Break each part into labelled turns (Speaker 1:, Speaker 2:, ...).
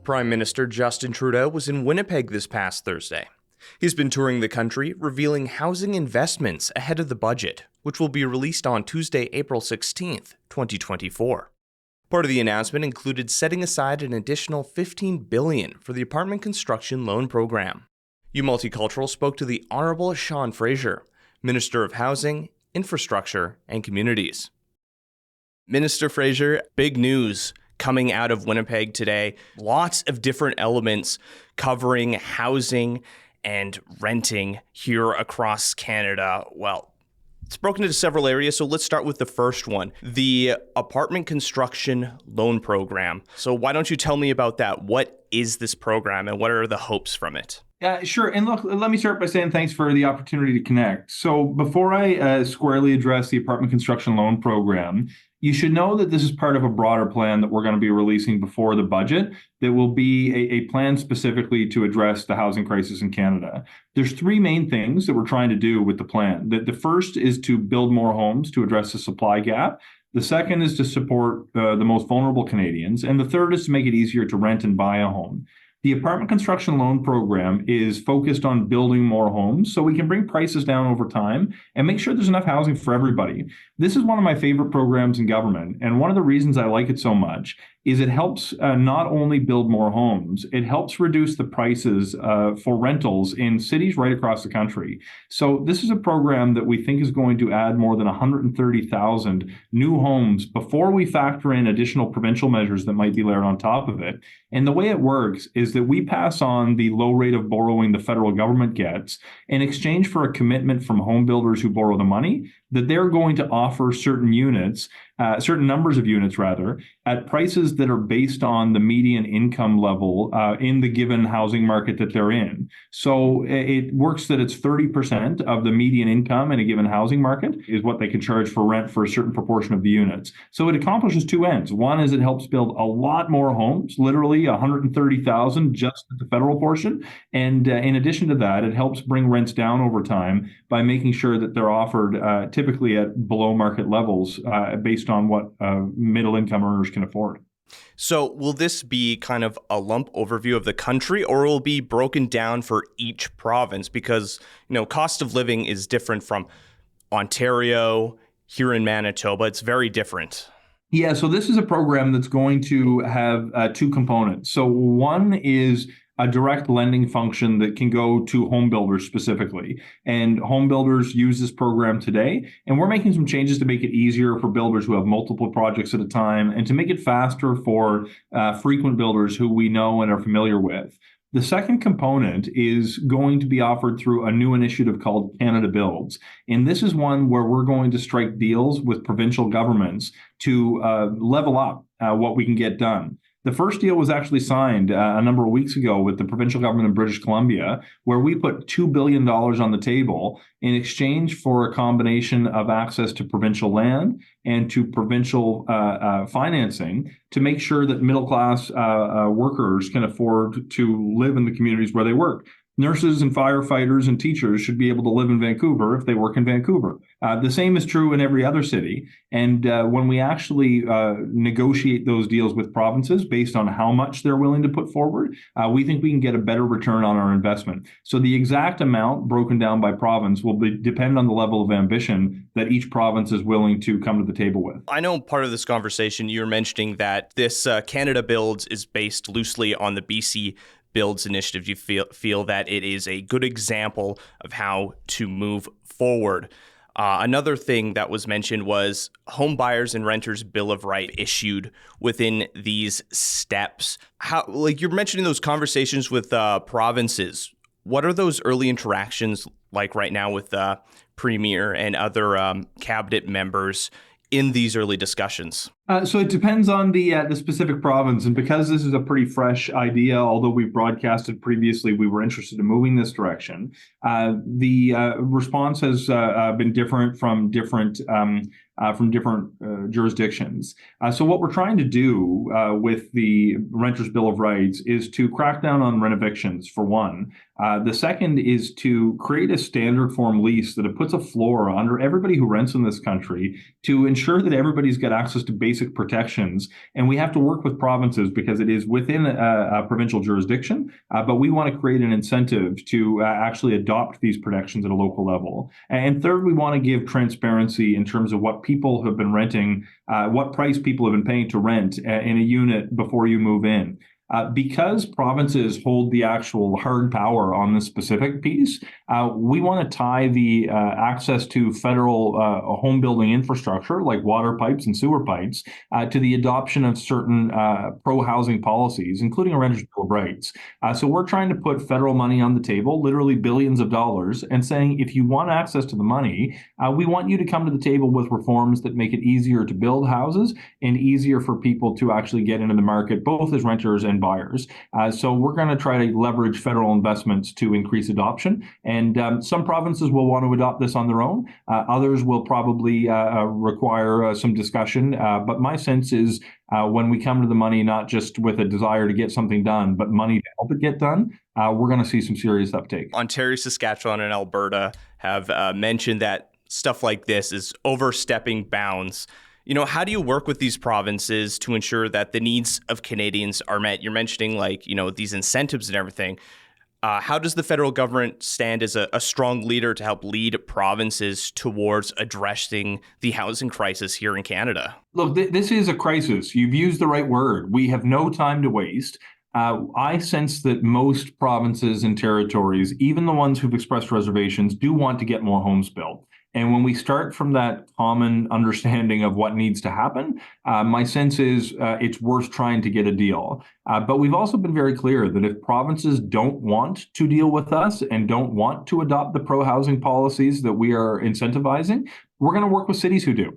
Speaker 1: Prime Minister Justin Trudeau was in Winnipeg this past Thursday. He's been touring the country, revealing housing investments ahead of the budget, which will be released on Tuesday, April 16th, 2024. Part of the announcement included setting aside an additional $15 billion for the apartment construction loan program. Multicultural spoke to the Honourable Sean Fraser, Minister of Housing, Infrastructure and Communities. Minister Fraser, big news coming out of Winnipeg today. Lots of different elements covering housing and renting here across Canada. Well, it's broken into several areas, so let's start with the first one, the apartment construction loan program. So why don't you tell me about that? What is this program and what are the hopes from it?
Speaker 2: Sure. And look, let me start by saying thanks for the opportunity to connect. So before I squarely address the apartment construction loan program, you should know that this is part of a broader plan that we're going to be releasing before the budget that will be a plan specifically to address the housing crisis in Canada. There's three main things that we're trying to do with the plan. The first is to build more homes to address the supply gap. The second is to support the most vulnerable Canadians. And the third is to make it easier to rent and buy a home. The apartment construction loan program is focused on building more homes so we can bring prices down over time and make sure there's enough housing for everybody. This is one of my favorite programs in government. And one of the reasons I like it so much is it helps not only build more homes, it helps reduce the prices for rentals in cities right across the country. So this is a program that we think is going to add more than 130,000 new homes before we factor in additional provincial measures that might be layered on top of it. And the way it works is that we pass on the low rate of borrowing the federal government gets in exchange for a commitment from home builders who borrow the money that they're going to offer certain numbers of units rather, at prices that are based on the median income level in the given housing market that they're in. So it works that it's 30% of the median income in a given housing market is what they can charge for rent for a certain proportion of the units. So it accomplishes two ends. One is it helps build a lot more homes, literally 130,000 just at the federal portion. And in addition to that, it helps bring rents down over time by making sure that they're offered typically at below market levels based on what middle income earners can afford.
Speaker 1: So will this be kind of a lump overview of the country, or will it be broken down for each province? Because, cost of living is different from Ontario, here in Manitoba. It's very different.
Speaker 2: Yeah, so this is a program that's going to have two components. So one is a direct lending function that can go to home builders specifically. And home builders use this program today. And we're making some changes to make it easier for builders who have multiple projects at a time and to make it faster for frequent builders who we know and are familiar with. The second component is going to be offered through a new initiative called Canada Builds. And this is one where we're going to strike deals with provincial governments to level up what we can get done. The first deal was actually signed a number of weeks ago with the provincial government of British Columbia, where we put $2 billion on the table in exchange for a combination of access to provincial land and to provincial financing to make sure that middle-class workers can afford to live in the communities where they work. Nurses and firefighters and teachers should be able to live in Vancouver if they work in Vancouver. The same is true in every other city. And when we actually negotiate those deals with provinces based on how much they're willing to put forward, we think we can get a better return on our investment. So the exact amount broken down by province will depend on the level of ambition that each province is willing to come to the table with.
Speaker 1: I know part of this conversation you're mentioning that this Canada Builds is based loosely on the BC Builds initiative. You feel that it is a good example of how to move forward. Another thing that was mentioned was home buyers and renters bill of right issued within these steps. You're mentioning those conversations with provinces. What are those early interactions like right now with the Premier and other cabinet members in these early discussions?
Speaker 2: So it depends on the specific province. And because this is a pretty fresh idea, although we've broadcasted previously, we were interested in moving this direction. The response has been different from different jurisdictions. So what we're trying to do with the Renters' Bill of Rights is to crack down on rent evictions, for one. The second is to create a standard form lease that it puts a floor under everybody who rents in this country to ensure that everybody's got access to basic basic protections. And we have to work with provinces because it is within a provincial jurisdiction, but we want to create an incentive to actually adopt these protections at a local level. And third, we want to give transparency in terms of what people have been renting, what price people have been paying to rent in a unit before you move in. Because provinces hold the actual hard power on this specific piece, we want to tie the access to federal home building infrastructure like water pipes and sewer pipes to the adoption of certain pro-housing policies, including a Renters' Bill of Rights. So we're trying to put federal money on the table, literally billions of dollars, and saying if you want access to the money, we want you to come to the table with reforms that make it easier to build houses and easier for people to actually get into the market, both as renters and buyers. So we're going to try to leverage federal investments to increase adoption. And some provinces will want to adopt this on their own. Others will probably require some discussion. But my sense is when we come to the money, not just with a desire to get something done, but money to help it get done, we're going to see some serious uptake.
Speaker 1: Ontario, Saskatchewan, and Alberta have mentioned that stuff like this is overstepping bounds. How do you work with these provinces to ensure that the needs of Canadians are met? You're mentioning these incentives and everything. How does the federal government stand as a strong leader to help lead provinces towards addressing the housing crisis here in Canada?
Speaker 2: Look, this is a crisis. You've used the right word. We have no time to waste. I sense that most provinces and territories, even the ones who've expressed reservations, do want to get more homes built. And when we start from that common understanding of what needs to happen, my sense is it's worth trying to get a deal. But we've also been very clear that if provinces don't want to deal with us and don't want to adopt the pro-housing policies that we are incentivizing, we're going to work with cities who do.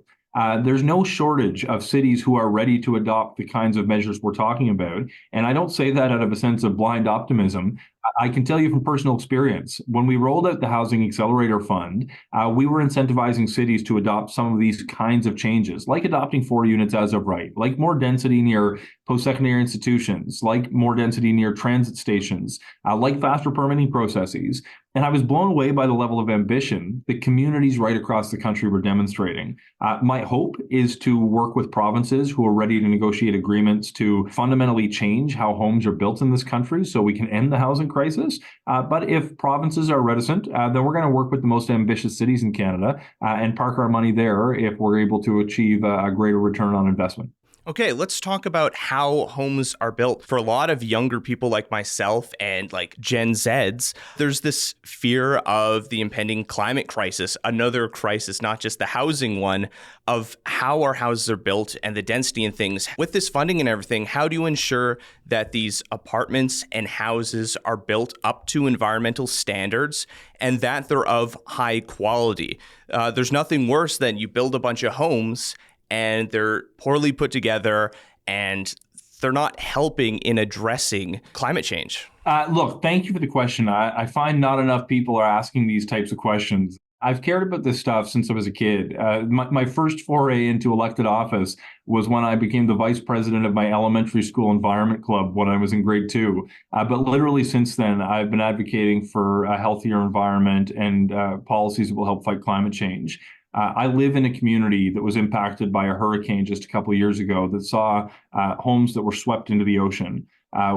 Speaker 2: There's no shortage of cities who are ready to adopt the kinds of measures we're talking about. And I don't say that out of a sense of blind optimism. I can tell you from personal experience, when we rolled out the Housing Accelerator Fund, we were incentivizing cities to adopt some of these kinds of changes, like adopting 4 units as of right, like more density near post-secondary institutions, like more density near transit stations, like faster permitting processes. And I was blown away by the level of ambition that communities right across the country were demonstrating. My hope is to work with provinces who are ready to negotiate agreements to fundamentally change how homes are built in this country so we can end the housing crisis. But if provinces are reticent, then we're going to work with the most ambitious cities in Canada and park our money there if we're able to achieve a greater return on investment.
Speaker 1: Okay, let's talk about how homes are built. For a lot of younger people like myself and like Gen Zs, there's this fear of the impending climate crisis, another crisis, not just the housing one, of how our houses are built and the density and things. With this funding and everything, how do you ensure that these apartments and houses are built up to environmental standards and that they're of high quality? There's nothing worse than you build a bunch of homes and they're poorly put together, and they're not helping in addressing climate change.
Speaker 2: Look, thank you for the question. I find not enough people are asking these types of questions. I've cared about this stuff since I was a kid. My first foray into elected office was when I became the vice president of my elementary school environment club when I was in grade 2. But literally since then, I've been advocating for a healthier environment and policies that will help fight climate change. I live in a community that was impacted by a hurricane just a couple of years ago that saw homes that were swept into the ocean.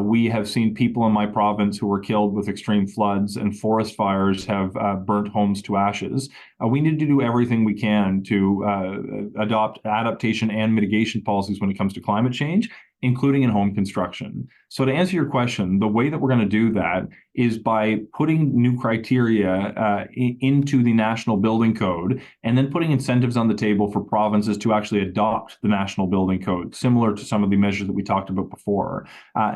Speaker 2: We have seen people in my province who were killed with extreme floods, and forest fires have burnt homes to ashes. We need to do everything we can to adopt adaptation and mitigation policies when it comes to climate change, including in home construction. So to answer your question, the way that we're going to do that is by putting new criteria into the National Building Code and then putting incentives on the table for provinces to actually adopt the National Building Code, similar to some of the measures that we talked about before.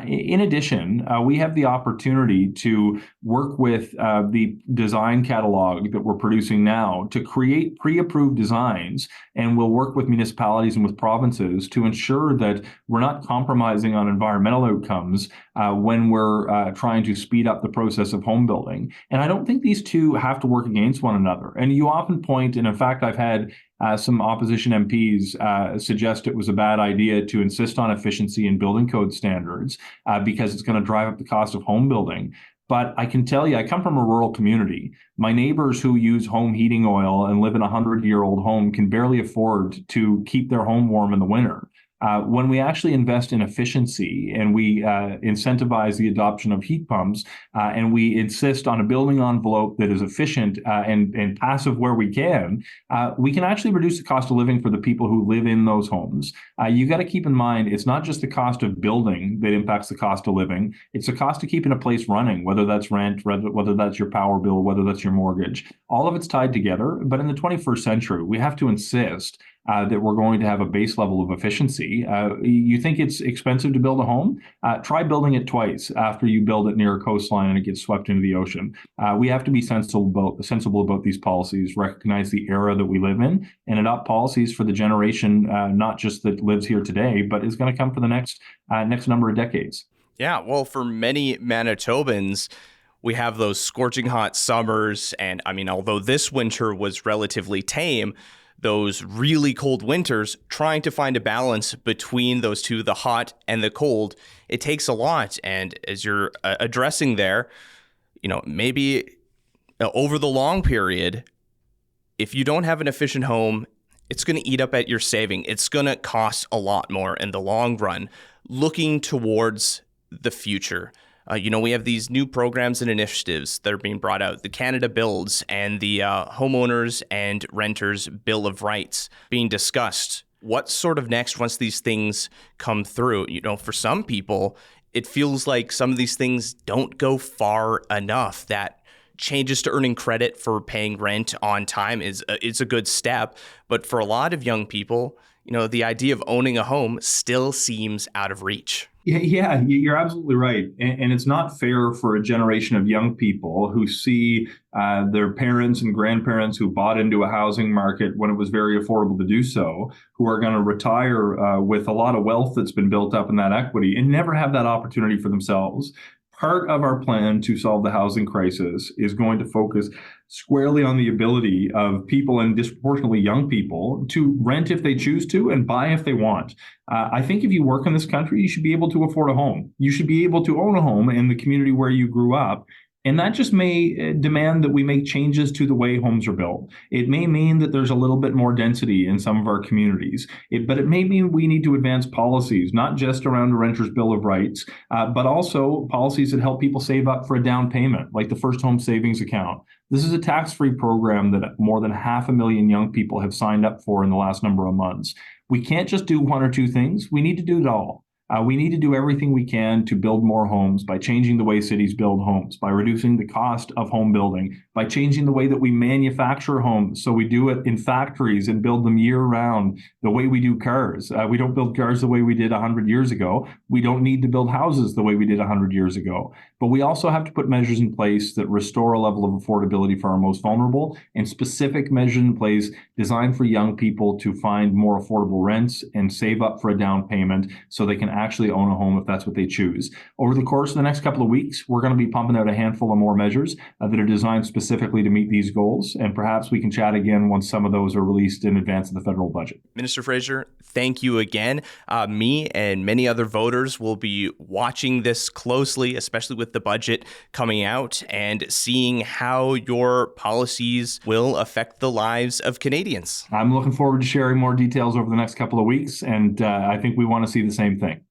Speaker 2: In addition, we have the opportunity to work with the design catalog that we're producing now to create pre-approved designs, and we'll work with municipalities and with provinces to ensure that we're not compromising on environmental outcomes when we're trying to speed up the process of home building. And I don't think these two have to work against one another. And you often point, and in fact, I've had some opposition MPs suggest it was a bad idea to insist on efficiency in building code standards because it's going to drive up the cost of home building. But I can tell you, I come from a rural community. My neighbors who use home heating oil and live in a 100-year-old home can barely afford to keep their home warm in the winter. When we actually invest in efficiency and we incentivize the adoption of heat pumps and we insist on a building envelope that is efficient and passive where we can actually reduce the cost of living for the people who live in those homes. You got to keep in mind, it's not just the cost of building that impacts the cost of living. It's the cost of keeping a place running, whether that's rent, whether that's your power bill, whether that's your mortgage. All of it's tied together. But in the 21st century, we have to insist that we're going to have a base level of efficiency. You think it's expensive to build a home? Try building it twice after you build it near a coastline and it gets swept into the ocean. We have to be sensible about these policies, recognize the era that we live in, and adopt policies for the generation, not just that lives here today, but is going to come for the next number of decades.
Speaker 1: Yeah, well, for many Manitobans, we have those scorching hot summers. And I mean, although this winter was relatively tame, those really cold winters, trying to find a balance between those two, the hot and the cold, it takes a lot. And as you're addressing there, maybe over the long period, if you don't have an efficient home, it's going to eat up at your saving. It's going to cost a lot more in the long run. Looking towards the future, we have these new programs and initiatives that are being brought out, the Canada Builds and the Homeowners and Renters Bill of Rights being discussed. What's sort of next once these things come through? For some people, it feels like some of these things don't go far enough. That changes to earning credit for paying rent on time is a good step. But for a lot of young people, the idea of owning a home still seems out of reach.
Speaker 2: Yeah, you're absolutely right. And it's not fair for a generation of young people who see their parents and grandparents who bought into a housing market when it was very affordable to do so, who are going to retire with a lot of wealth that's been built up in that equity and never have that opportunity for themselves. Part of our plan to solve the housing crisis is going to focus squarely on the ability of people, and disproportionately young people, to rent if they choose to and buy if they want. I think if you work in this country, you should be able to afford a home. You should be able to own a home in the community where you grew up. And that just may demand that we make changes to the way homes are built. It may mean that there's a little bit more density in some of our communities, but it may mean we need to advance policies, not just around a renter's bill of rights, but also policies that help people save up for a down payment, like the First Home Savings Account. This is a tax-free program that more than 500,000 young people have signed up for in the last number of months. We can't just do one or two things. We need to do it all. We need to do everything we can to build more homes by changing the way cities build homes, by reducing the cost of home building, by changing the way that we manufacture homes. So we do it in factories and build them year round, the way we do cars. We don't build cars the way we did 100 years ago. We don't need to build houses the way we did 100 years ago. But we also have to put measures in place that restore a level of affordability for our most vulnerable, and specific measures in place designed for young people to find more affordable rents and save up for a down payment so they can actually own a home if that's what they choose. Over the course of the next couple of weeks, we're going to be pumping out a handful of more measures that are designed specifically to meet these goals. And perhaps we can chat again once some of those are released in advance of the federal budget.
Speaker 1: Minister Fraser, thank you again. Me and many other voters will be watching this closely, especially with the budget coming out, and seeing how your policies will affect the lives of Canadians.
Speaker 2: I'm looking forward to sharing more details over the next couple of weeks, and I think we want to see the same thing.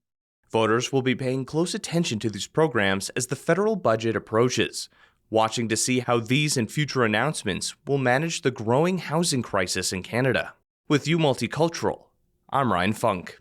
Speaker 1: Voters will be paying close attention to these programs as the federal budget approaches, watching to see how these and future announcements will manage the growing housing crisis in Canada. With you, Multicultural, I'm Ryan Funk.